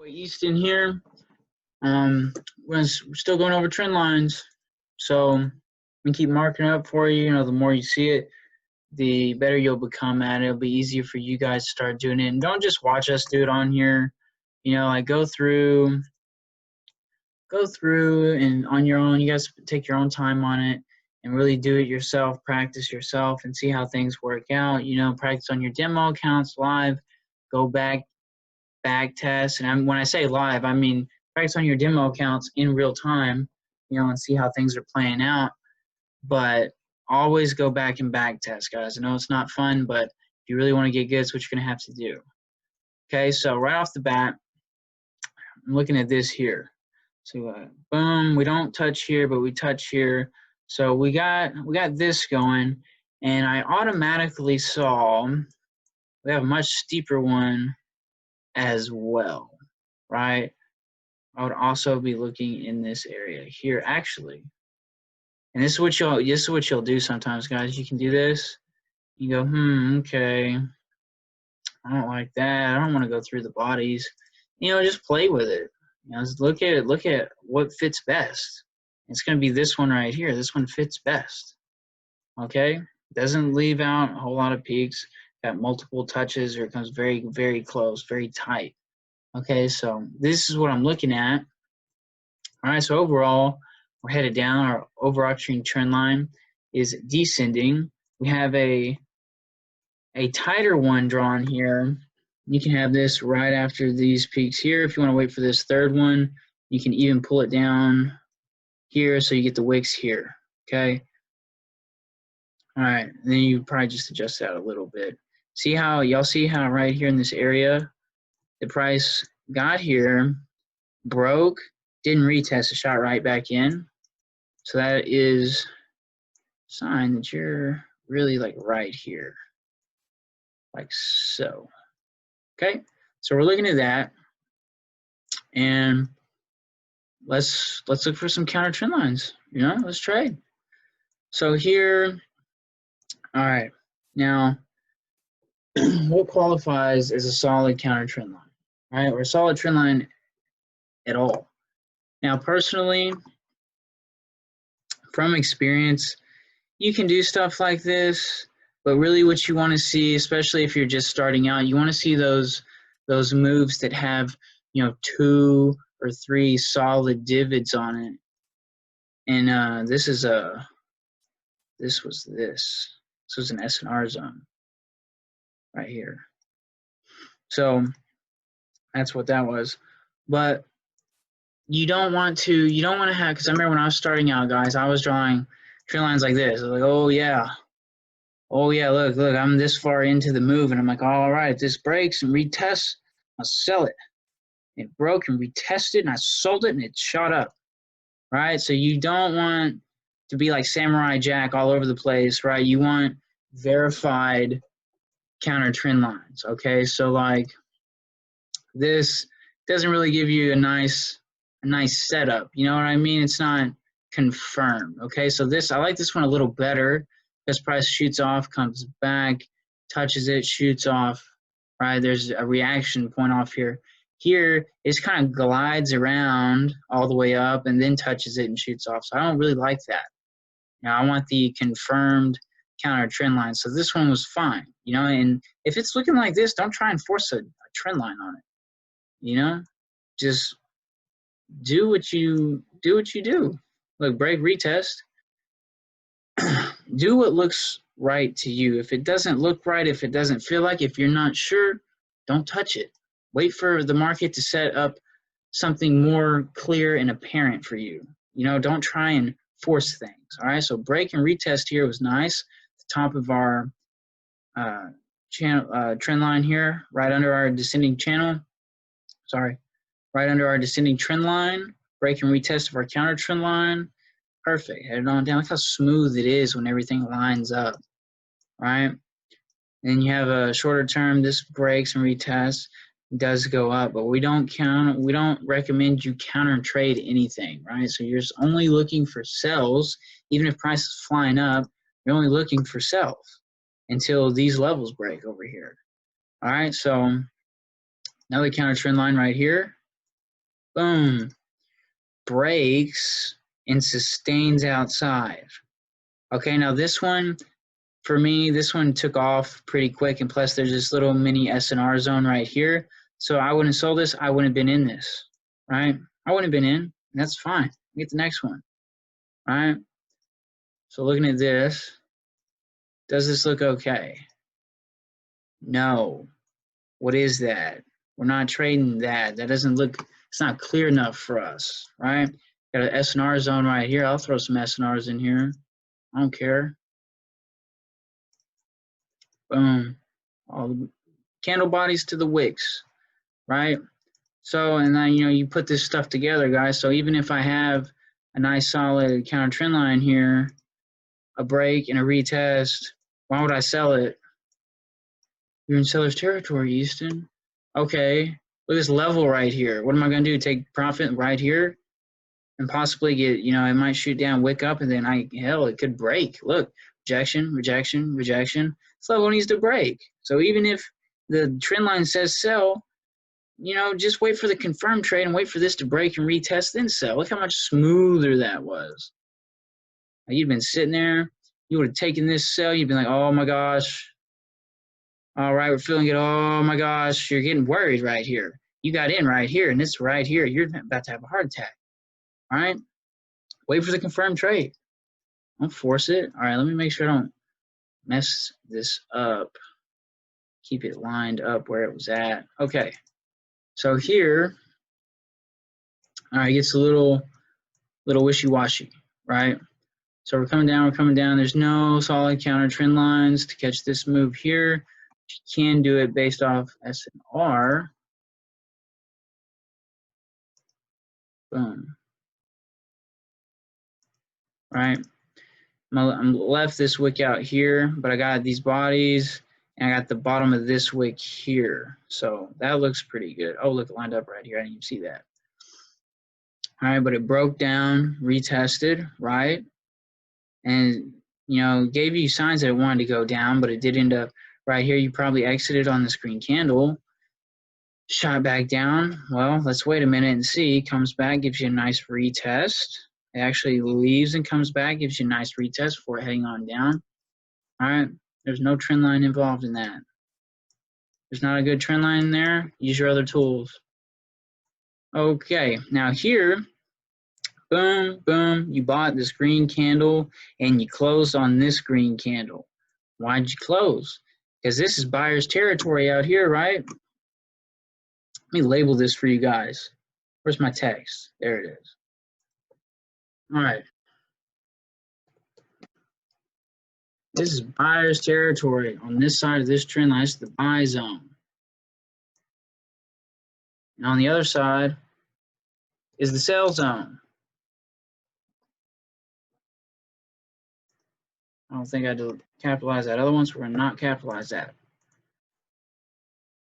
Boy Easton here. We're still going over trend lines, so I'm gonna keep marking up for you. You know, the more you see it, the better you'll become at it. It'll be easier for you guys to start doing it. And don't just watch us do it on here. You know, like go through and on your own. You guys take your own time on it and really do it yourself. Practice yourself and see how things work out. You know, practice on your demo accounts live. Go back test, and when I say live, I mean practice on your demo accounts in real time, you know, and see how things are playing out. But always go back and back test, guys. I know it's not fun, but if you really want to get good, it's what you're going to have to do. Okay, so right off the bat, I'm looking at this here. So boom, we don't touch here, but we touch here. So we got this going, and I automatically saw we have a much steeper one as well, right? I would also be looking in this area here, actually. And this is what you'll do sometimes, guys. You can do this. You go, okay, I don't like that. I don't want to go through the bodies. You know, just play with it. You know, just look at what fits best. It's going to be this one right here. This one fits best. Okay? Doesn't leave out a whole lot of peaks. Got multiple touches, or it comes very, very close, very tight. Okay, so this is what I'm looking at. All right, so overall, we're headed down. Our overarching trend line is descending. We have a tighter one drawn here. You can have this right after these peaks here. If you want to wait for this third one, you can even pull it down here so you get the wicks here, okay? All right, and then you probably just adjust that a little bit. Y'all see how right here in this area, the price got here, broke, didn't retest, a shot right back in. So that is a sign that you're really like right here, like so. Okay, so we're looking at that, and let's look for some counter trend lines. You know, let's trade. So here, all right, now what qualifies as a solid counter trend line? All right, or a solid trend line at all. Now, personally, from experience, you can do stuff like this, but really what you want to see, especially if you're just starting out, you want to see those moves that have, you know, 2 or 3 solid divots on it. And this was an S&R zone right here. So that's what that was. But you don't want to have, because I remember when I was starting out, guys, I was drawing trend lines like this. I was like, oh yeah, look, I'm this far into the move, and I'm like, all right, if this breaks and retests, I'll sell it. It broke and retested, and I sold it, and it shot up, right? So you don't want to be like Samurai Jack all over the place, right? You want verified counter trend lines, okay? So like this doesn't really give you a nice setup, you know what I mean? It's not confirmed, okay? So I like this one a little better. This price shoots off, comes back, touches it, shoots off, right? There's a reaction point off here. Here, it kind of glides around all the way up and then touches it and shoots off. So I don't really like that. Now, I want the confirmed counter trend line. So this one was fine, you know, and if it's looking like this, don't try and force a trend line on it, you know? Just do what you do. Look, break, retest. Do what looks right to you. If it doesn't look right, if it doesn't feel like, if you're not sure, don't touch it. Wait for the market to set up something more clear and apparent for you. You know, don't try and force things. All right, so break and retest here was nice. The top of our trend line here, right under our descending channel. Sorry, right under our descending trend line. Break and retest of our counter trend line. Perfect. Head on down. Look how smooth it is when everything lines up, right? Then you have a shorter term. This breaks and retests. Does go up, but we don't recommend you counter trade anything, right? So you're just only looking for sells. Even if price is flying up, you're only looking for sells until these levels break over here. All right, so another counter trend line right here. boom, breaks and sustains outside. Okay, now this one, for me, this one took off pretty quick, and plus there's this little mini S&R zone right here. So I wouldn't have sold this, I wouldn't have been in this, right? I wouldn't have been in, that's fine. Get the next one, right? So looking at this, does this look okay? No. What is that? We're not trading that. That doesn't look, it's not clear enough for us, right? Got an S&R zone right here. I'll throw some S&Rs in here. I don't care. Boom. All the candle bodies to the wicks, right? So, and then, you know, you put this stuff together, guys. So even if I have a nice solid counter trend line here, a break and a retest, why would I sell it? You're in seller's territory, Easton. Okay, look at this level right here. What am I going to do? Take profit right here and possibly get, you know, it might shoot down, wick up, and then hell, it could break. Look, rejection, rejection, rejection. This level needs to break. So even if the trend line says sell, you know, just wait for the confirmed trade and wait for this to break and retest, then sell. Look how much smoother that was. Now, you'd been sitting there. You would have taken this sell. You'd been like, oh, my gosh. All right, we're feeling it. Oh, my gosh. You're getting worried right here. You got in right here, and it's right here. You're about to have a heart attack. All right? Wait for the confirmed trade. Don't force it. All right, let me make sure I don't mess this up. Keep it lined up where it was at. Okay. So here, all right, it gets a little wishy-washy, right? So we're coming down. There's no solid counter trend lines to catch this move here. You can do it based off S&R. Boom. Right? I'm left this wick out here, but I got these bodies, and I got the bottom of this wick here. So that looks pretty good. Oh, look, it lined up right here. I didn't even see that. All right, but it broke down, retested, right? And, you know, gave you signs that it wanted to go down, but it did end up right here. You probably exited on this green candle, shot back down. Well, let's wait a minute and see. Comes back, gives you a nice retest. It actually leaves and comes back, gives you a nice retest before heading on down. All right, there's no trend line involved in that. There's not a good trend line there. Use your other tools. Okay, now here, boom, boom, you bought this green candle and you closed on this green candle. Why'd you close? Because this is buyer's territory out here, right? Let me label this for you guys. Where's my text? There it is. All right. This is buyer's territory on this side of this trend line. This is the buy zone. And on the other side is the sell zone. I don't think I had to capitalize that other one, so we're going to not capitalize that.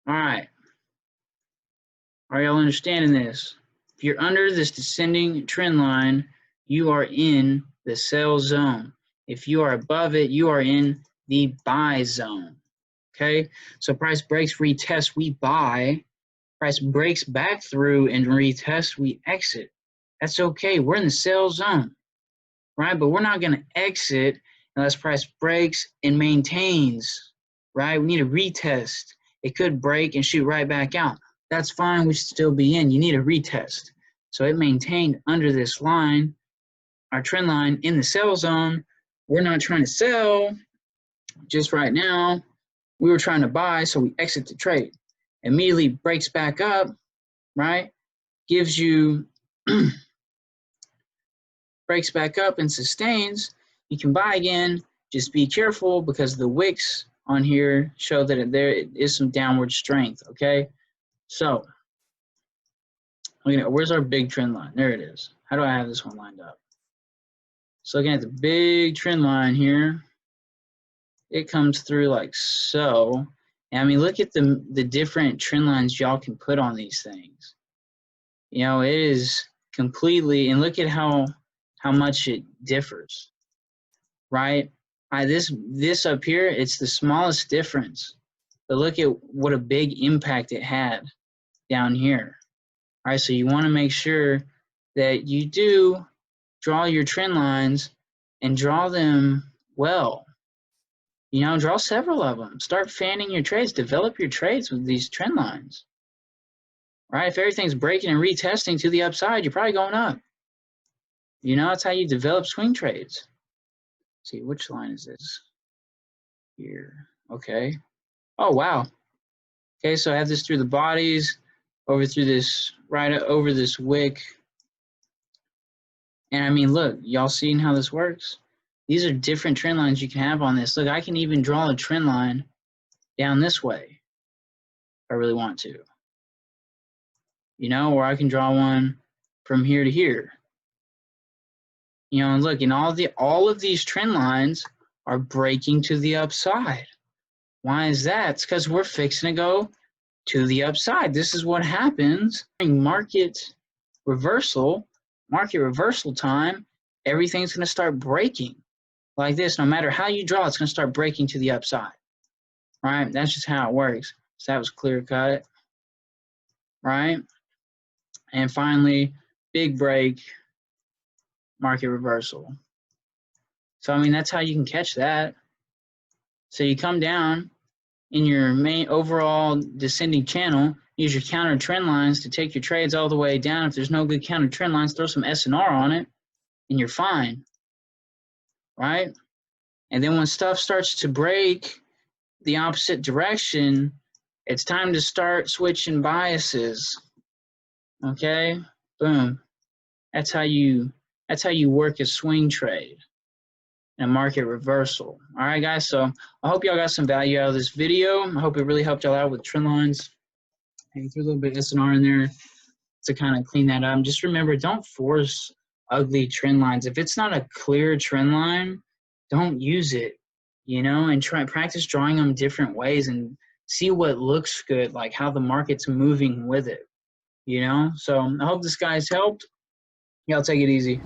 All right. Are y'all understanding this? If you're under this descending trend line, you are in the sell zone. If you are above it, you are in the buy zone. Okay? So price breaks, retest, we buy. Price breaks back through and retest, we exit. That's okay. We're in the sell zone, right? But we're not going to exit unless price breaks and maintains, right? We need a retest. It could break and shoot right back out. That's fine. We should still be in. You need a retest. So it maintained under this line, our trend line in the sell zone. We're not trying to sell just right now. We were trying to buy, so we exit the trade. Immediately breaks back up, right? Gives you, breaks back up and sustains. You can buy again. Just be careful because the wicks on here show that there is some downward strength, okay? So, where's our big trend line? There it is. How do I have this one lined up? So looking at the big trend line here, it comes through like so. And I mean, look at the different trend lines y'all can put on these things. You know, it is completely, and look at how much it differs, right? This up here, it's the smallest difference. But look at what a big impact it had down here. All right, so you want to make sure that you do draw your trend lines and draw them well. You know, draw several of them. Start fanning your trades. Develop your trades with these trend lines. Right? If everything's breaking and retesting to the upside, you're probably going up. You know, that's how you develop swing trades. Let's see, which line is this? Here. Okay. Oh, wow. Okay, so I have this through the bodies, over through this, right over this wick. And I mean, look, y'all seeing how this works? These are different trend lines you can have on this. Look, I can even draw a trend line down this way if I really want to. You know, or I can draw one from here to here. You know, and look, and all of these trend lines are breaking to the upside. Why is that? It's because we're fixing to go to the upside. This is what happens during market reversal time. Everything's going to start breaking like this. No matter how you draw, it's going to start breaking to the upside. Right? That's just how it works. So that was clear cut. Right? And finally, big break, market reversal. So, I mean, that's how you can catch that. So you come down in your main overall descending channel, use your counter trend lines to take your trades all the way down. If there's no good counter trend lines, throw some S&R on it, and you're fine, right? And then when stuff starts to break the opposite direction, it's time to start switching biases, okay? Boom. That's how you work a swing trade and a market reversal. All right, guys, so I hope y'all got some value out of this video. I hope it really helped y'all out with trend lines. Maybe threw a little bit of S&R in there to kind of clean that up. Just remember, don't force ugly trend lines. If it's not a clear trend line, don't use it, you know, and try practice drawing them different ways and see what looks good, like how the market's moving with it, you know? So I hope this guy's helped. Y'all take it easy.